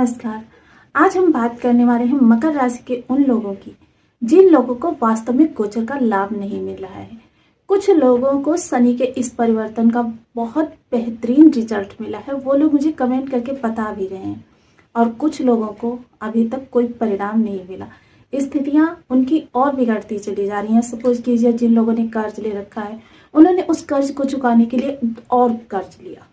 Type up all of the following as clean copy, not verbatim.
नमस्कार। आज हम बात करने वाले हैं मकर राशि के उन लोगों की जिन लोगों को वास्तव में गोचर का लाभ नहीं मिल रहा है। कुछ लोगों को शनि के इस परिवर्तन का बहुत बेहतरीन रिजल्ट मिला है, वो लोग मुझे कमेंट करके बता भी रहे हैं, और कुछ लोगों को अभी तक कोई परिणाम नहीं मिला। स्थितियां उनकी और बिगड़ती चली जा रही हैं। सपोज कीजिए जिन लोगों ने कर्ज ले रखा है, उन्होंने उस कर्ज को चुकाने के लिए और कर्ज लिया।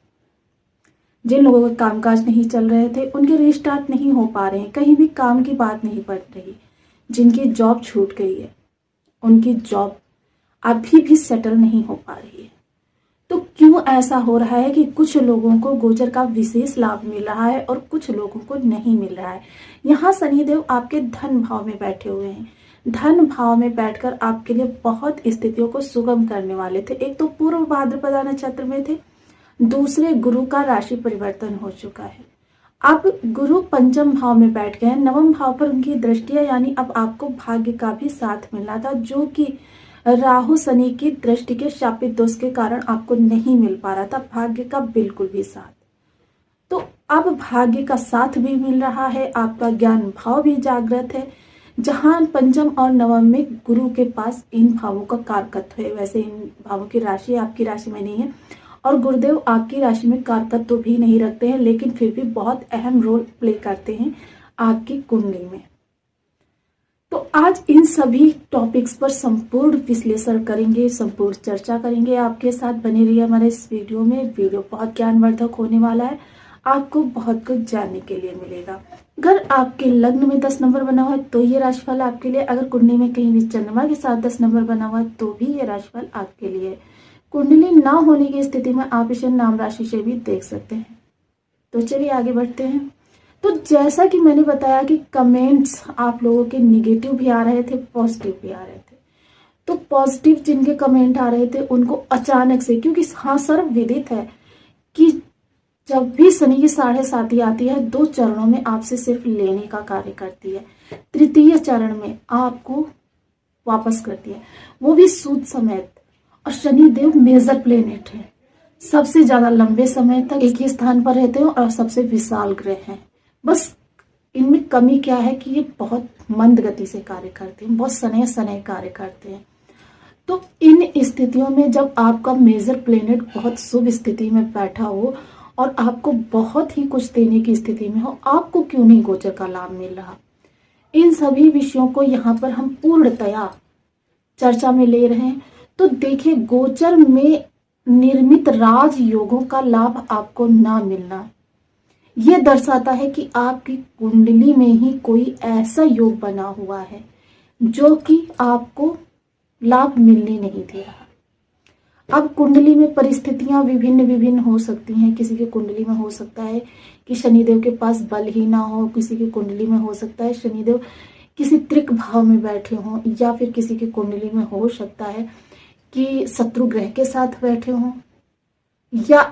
जिन लोगों के कामकाज नहीं चल रहे थे, उनके रिस्टार्ट नहीं हो पा रहे हैं, कहीं भी काम की बात नहीं बढ़ रही। जिनकी जॉब छूट गई है, उनकी जॉब अभी भी सेटल नहीं हो पा रही है। तो क्यों ऐसा हो रहा है कि कुछ लोगों को गोचर का विशेष लाभ मिल रहा है और कुछ लोगों को नहीं मिल रहा है? यहाँ शनिदेव आपके धन भाव में बैठे हुए हैं। धन भाव में बैठकर आपके लिए बहुत स्थितियों को सुगम करने वाले थे। एक तो पूर्व भाद्रपदा नक्षत्र में थे, दूसरे गुरु का राशि परिवर्तन हो चुका है। अब गुरु पंचम भाव में बैठ गए हैं, नवम भाव पर उनकी दृष्टियां, यानी अब आपको भाग्य का भी साथ मिलना था, जो कि राहु शनि की दृष्टि के शापित दोष के कारण आपको नहीं मिल पा रहा था भाग्य का बिल्कुल भी साथ। तो अब भाग्य का साथ भी मिल रहा है, आपका ज्ञान भाव भी जागृत है, जहां पंचम और नवम में गुरु के पास इन भावों का कारकत्व है। वैसे इन भावों की राशि आपकी राशि में नहीं है और गुरुदेव आपकी राशि में कारकत्व भी नहीं रखते हैं, लेकिन फिर भी बहुत अहम रोल प्ले करते हैं आपकी कुंडली में। तो आज इन सभी टॉपिक्स पर संपूर्ण विश्लेषण करेंगे, संपूर्ण चर्चा करेंगे। आपके साथ बने रहिए हमारे इस वीडियो में। वीडियो बहुत ज्ञानवर्धक होने वाला है, आपको बहुत कुछ जानने के लिए मिलेगा। अगर आपके लग्न में 10 नंबर बना हुआ है तो ये राशिफल आपके लिए, अगर कुंडली में कहीं भी चंद्रमा के साथ 10 नंबर बना हुआ है तो भी ये राशिफल आपके लिए। कुंडली ना होने की स्थिति में आप इसे नाम राशि से भी देख सकते हैं। तो चलिए आगे बढ़ते हैं। तो जैसा कि मैंने बताया कि कमेंट्स आप लोगों के निगेटिव भी आ रहे थे, पॉजिटिव भी आ रहे थे। तो पॉजिटिव जिनके कमेंट आ रहे थे उनको अचानक से, क्योंकि हाँ सर्वविदित है कि जब भी शनि की 7.5 आती है, 2 चरणों में आपसे सिर्फ लेने का कार्य करती है, तृतीय चरण में आपको वापस करती है, वो भी सूद समेत। और शनिदेव मेजर प्लेनेट है, सबसे ज्यादा लंबे समय तक एक ही स्थान पर रहते हैं और सबसे विशाल ग्रह हैं। बस इनमें कमी क्या है कि ये बहुत मंद गति से कार्य करते हैं, बहुत सने सने कार्य करते हैं। तो इन स्थितियों में जब आपका मेजर प्लेनेट बहुत शुभ स्थिति में बैठा हो और आपको बहुत ही कुछ देने की स्थिति में हो, आपको क्यों नहीं गोचर का लाभ मिल रहा? इन सभी विषयों को यहाँ पर हम पूर्णतया चर्चा में ले रहे हैं। तो देखिए, गोचर में निर्मित राज योगों का लाभ आपको ना मिलना, यह दर्शाता है कि आपकी कुंडली में ही कोई ऐसा योग बना हुआ है जो कि आपको लाभ मिलने नहीं दे रहा। अब कुंडली में परिस्थितियां विभिन्न विभिन्न हो सकती हैं। किसी की कुंडली में हो सकता है कि शनिदेव के पास बल ही ना हो, किसी की कुंडली में हो सकता है शनिदेव किसी त्रिक भाव में बैठे हों, या फिर किसी की कुंडली में हो सकता है कि शत्रु ग्रह के साथ बैठे हों, या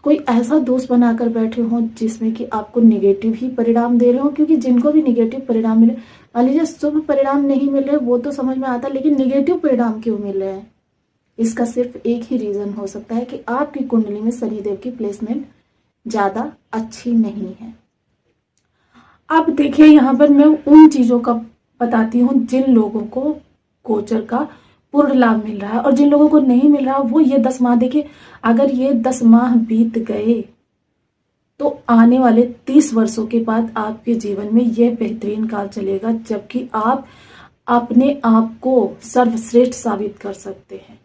कोई ऐसा दोष बनाकर बैठे हों जिसमें कि आपको निगेटिव ही परिणाम दे रहे हो। क्योंकि जिनको भी निगेटिव परिणाम मिले, मान लीजिए शुभ परिणाम नहीं मिल रहे वो तो समझ में आता, लेकिन निगेटिव परिणाम क्यों मिल रहे हैं, इसका सिर्फ एक ही रीजन हो सकता है कि आपकी कुंडली में शनिदेव की प्लेसमेंट ज्यादा अच्छी नहीं है। अब देखिए, यहाँ पर मैं उन चीजों का बताती हूँ जिन लोगों को गोचर का पूर्ण लाभ मिल रहा है, और जिन लोगों को नहीं मिल रहा वो ये 10 माह देखिए। अगर ये 10 माह बीत गए तो आने वाले 30 वर्षों के बाद आपके जीवन में यह बेहतरीन काल चलेगा, जबकि आप अपने आप को सर्वश्रेष्ठ साबित कर सकते हैं।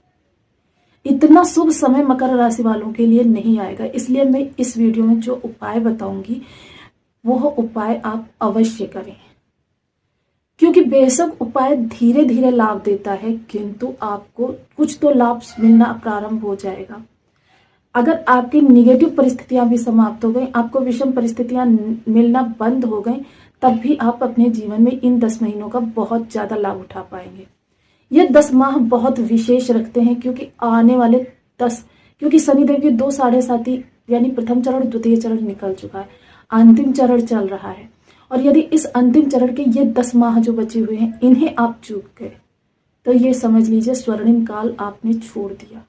इतना शुभ समय मकर राशि वालों के लिए नहीं आएगा, इसलिए मैं इस वीडियो में जो उपाय बताऊंगी वह उपाय आप अवश्य करें। क्योंकि बेशक उपाय धीरे धीरे लाभ देता है, किंतु आपको कुछ तो लाभ मिलना प्रारंभ हो जाएगा। अगर आपकी निगेटिव परिस्थितियां भी समाप्त हो गई, आपको विषम परिस्थितियां मिलना बंद हो गई, तब भी आप अपने जीवन में इन 10 महीनों का बहुत ज्यादा लाभ उठा पाएंगे। ये 10 माह बहुत विशेष रखते हैं, क्योंकि आने वाले 10, क्योंकि शनिदेव की 2 7.5 यानी प्रथम चरण द्वितीय चरण निकल चुका है, अंतिम चरण चल रहा है। और यदि इस अंतिम चरण के ये 10 माह जो बचे हुए हैं इन्हें आप चूक गए तो ये समझ लीजिए स्वर्णिम काल आपने छोड़ दिया।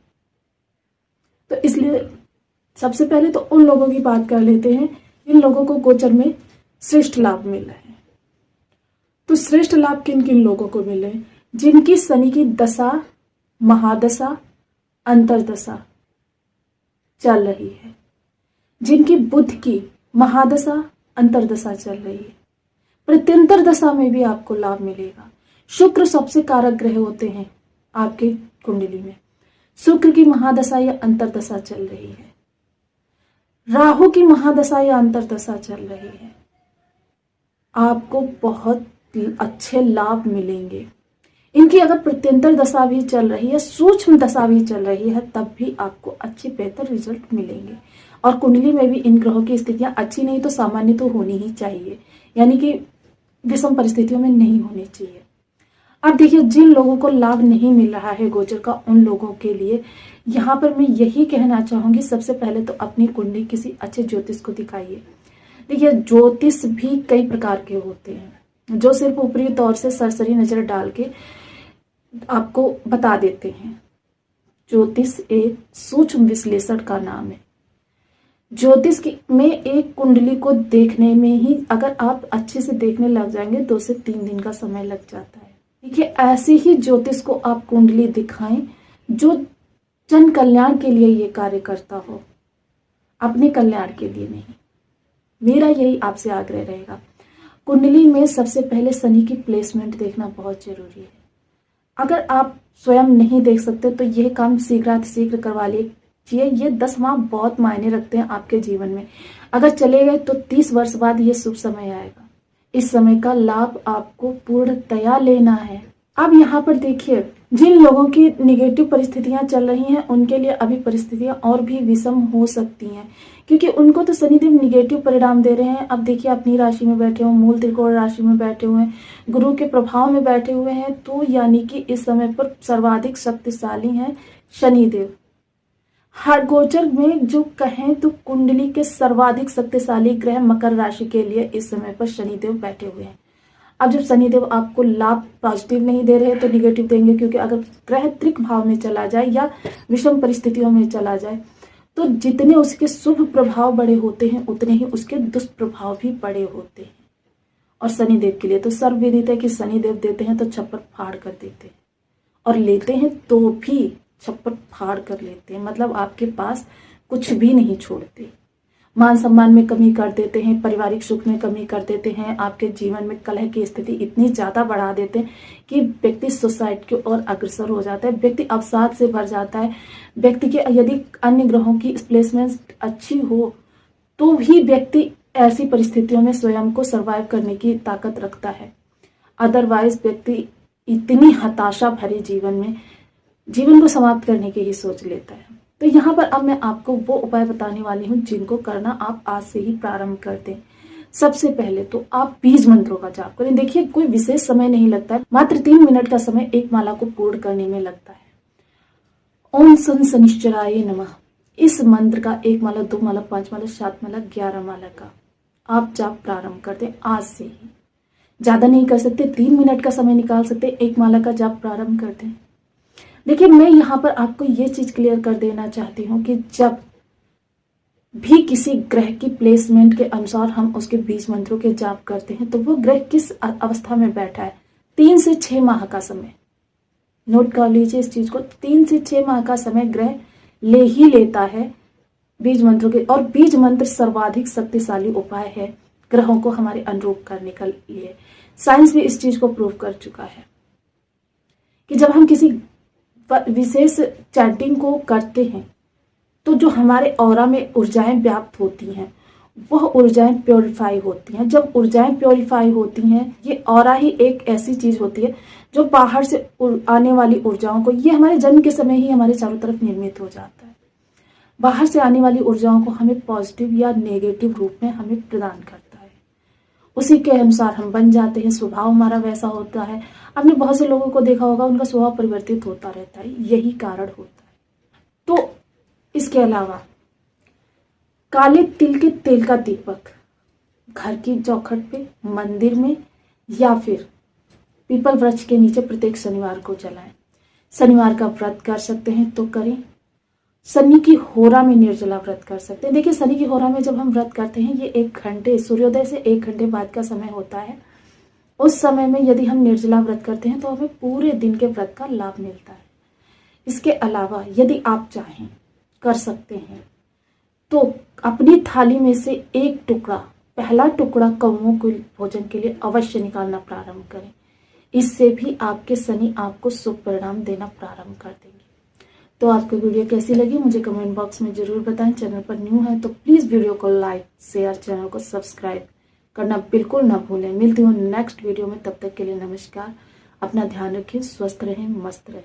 तो इसलिए सबसे पहले तो उन लोगों की बात कर लेते हैं जिन लोगों को गोचर में श्रेष्ठ लाभ मिल रहे हैं। तो श्रेष्ठ लाभ किन किन लोगों को मिले? जिनकी शनि की दशा, महादशा, अंतरदशा चल रही है, जिनकी बुध की महादशा, अंतरदशा चल रही है, प्रत्यंतर दशा में भी आपको लाभ मिलेगा। शुक्र सबसे कारक ग्रह होते हैं आपके कुंडली में। शुक्र की महादशा या अंतरदशा चल रही है, राहु की महादशा या अंतरदशा चल रही है, आपको बहुत अच्छे लाभ मिलेंगे। इनकी अगर प्रत्यंतर दशा भी चल रही है, सूक्ष्म दशा भी चल रही है, तब भी आपको अच्छे बेहतर रिजल्ट मिलेंगे। और कुंडली में भी इन ग्रहों की स्थितियां अच्छी नहीं तो सामान्य तो होनी ही चाहिए, यानी कि विषम परिस्थितियों में नहीं होनी चाहिए। अब देखिए, जिन लोगों को लाभ नहीं मिल रहा है गोचर का, उन लोगों के लिए यहाँ पर मैं यही कहना चाहूंगी, सबसे पहले तो अपनी कुंडली किसी अच्छे ज्योतिष को दिखाइए। देखिए, ज्योतिष भी कई प्रकार के होते हैं जो सिर्फ ऊपरी तौर से सरसरी नजर डाल के आपको बता देते हैं। ज्योतिष एक सूक्ष्म विश्लेषण का नाम है। ज्योतिष में एक कुंडली को देखने में ही अगर आप अच्छे से देखने लग जाएंगे 2 से 3 दिन का समय लग जाता है। देखिए, ऐसे ही ज्योतिष को आप कुंडली दिखाएं जो जन कल्याण के लिए ये कार्य करता हो, अपने कल्याण के लिए नहीं। मेरा यही आपसे आग्रह रहेगा। कुंडली में सबसे पहले शनि की प्लेसमेंट देखना बहुत जरूरी है। अगर आप स्वयं नहीं देख सकते तो यह काम शीघ्र करवा लीजिए। ये 10 माह बहुत मायने रखते हैं आपके जीवन में। अगर चले गए तो 30 वर्ष बाद ये शुभ समय आएगा। इस समय का लाभ आपको पूर्णतया लेना है। अब यहाँ पर देखिए, जिन लोगों की निगेटिव परिस्थितियां चल रही हैं उनके लिए अभी परिस्थितियां और भी विषम हो सकती हैं, क्योंकि उनको तो शनिदेव निगेटिव परिणाम दे रहे हैं। अब देखिए, अपनी राशि में बैठे हुए, मूल त्रिकोण राशि में बैठे हुए हैं, गुरु के प्रभाव में बैठे हुए हैं, तो यानी कि इस समय पर सर्वाधिक शक्तिशाली हैं शनिदेव। हर गोचर में जो कहें तो कुंडली के सर्वाधिक शक्तिशाली ग्रह मकर राशि के लिए इस समय पर शनिदेव बैठे हुए हैं। अब जब शनिदेव आपको लाभ पॉजिटिव नहीं दे रहे तो निगेटिव देंगे, क्योंकि अगर ग्रह त्रिक भाव में चला जाए या विषम परिस्थितियों में चला जाए तो जितने उसके शुभ प्रभाव बड़े होते हैं उतने ही उसके दुष्प्रभाव भी बड़े होते हैं। और शनिदेव के लिए तो सर्वविदित है कि शनिदेव देते हैं तो छप्पर फाड़ कर देते हैं, और लेते हैं तो भी छप्पर फाड़ कर लेते हैं, मतलब आपके पास कुछ भी नहीं छोड़ते। मान सम्मान में कमी कर देते हैं, पारिवारिक सुख में कमी कर देते हैं, आपके जीवन में कलह की स्थिति इतनी ज़्यादा बढ़ा देते हैं कि व्यक्ति सुसाइड की ओर अग्रसर हो जाता है, व्यक्ति अवसाद से भर जाता है। व्यक्ति के यदि अन्य ग्रहों की प्लेसमेंट अच्छी हो तो भी व्यक्ति ऐसी परिस्थितियों में स्वयं को सर्वाइव करने की ताकत रखता है। अदरवाइज व्यक्ति इतनी हताशा भरे जीवन को समाप्त करने की ही सोच लेता है। तो यहाँ पर अब मैं आपको वो उपाय बताने वाली हूँ जिनको करना आप आज से ही प्रारंभ कर दें। सबसे पहले तो आप बीज मंत्रों का जाप करें। देखिए, कोई विशेष समय नहीं लगता है, मात्र 3 मिनट का समय एक माला को पूर्ण करने में लगता है। ओम सन शनिश्चराय नमः, इस मंत्र का 1 माला, 2 माला, 5 माला, 7 माला, 11 माला का आप जाप प्रारंभ कर दें आज से ही। ज्यादा नहीं कर सकते, 3 मिनट का समय निकाल सकते, 1 माला का जाप प्रारंभ कर दें। देखिए, मैं यहाँ पर आपको ये चीज क्लियर कर देना चाहती हूँ कि जब भी किसी ग्रह की प्लेसमेंट के अनुसार हम उसके बीज मंत्रों के जाप करते हैं तो वो ग्रह किस अवस्था में बैठा है, 3 से 6 माह का समय नोट कर लीजिए इस चीज को। 3 से 6 माह का समय ग्रह ले ही लेता है बीज मंत्रों के, और बीज मंत्र सर्वाधिक शक्तिशाली उपाय है ग्रहों को हमारे अनुरूप करने के लिए। साइंस भी इस चीज को प्रूव कर चुका है कि जब हम किसी विशेष चैंटिंग को करते हैं तो जो हमारे ऑरा में ऊर्जाएं व्याप्त होती हैं वह ऊर्जाएं प्योरीफाई होती हैं। जब ऊर्जाएं प्योरीफाई होती हैं, ये ऑरा ही एक ऐसी चीज होती है जो बाहर से आने वाली ऊर्जाओं को, ये हमारे जन्म के समय ही हमारे चारों तरफ निर्मित हो जाता है। बाहर से आने वाली ऊर्जाओं को हमें पॉजिटिव या नेगेटिव रूप में हमें प्रदान करता है, उसी के अनुसार हम बन जाते हैं। स्वभाव हमारा वैसा होता है। आपने बहुत से लोगों को देखा होगा, उनका स्वभाव परिवर्तित होता रहता है, यही कारण होता है। तो इसके अलावा काले तिल के तेल का दीपक घर की चौखट पे, मंदिर में या फिर पीपल वृक्ष के नीचे प्रत्येक शनिवार को जलाएं। शनिवार का व्रत कर सकते हैं तो करें, शनि की होरा में निर्जला व्रत कर सकते हैं। देखिए, शनि की होरा में जब हम व्रत करते हैं, ये 1 घंटे, सूर्योदय से 1 घंटे बाद का समय होता है। उस समय में यदि हम निर्जला व्रत करते हैं तो हमें पूरे दिन के व्रत का लाभ मिलता है। इसके अलावा यदि आप चाहें, कर सकते हैं, तो अपनी थाली में से एक टुकड़ा, पहला टुकड़ा कौओं को भोजन के लिए अवश्य निकालना प्रारंभ करें। इससे भी आपके शनि आपको शुभ परिणाम देना प्रारंभ कर देंगे। तो आपको वीडियो कैसी लगी मुझे कमेंट बॉक्स में जरूर बताएं। चैनल पर न्यू है तो प्लीज़ वीडियो को लाइक, शेयर, चैनल को सब्सक्राइब करना बिल्कुल ना भूलें। मिलती हूँ नेक्स्ट वीडियो में, तब तक के लिए नमस्कार। अपना ध्यान रखें, स्वस्थ रहें, मस्त रहें।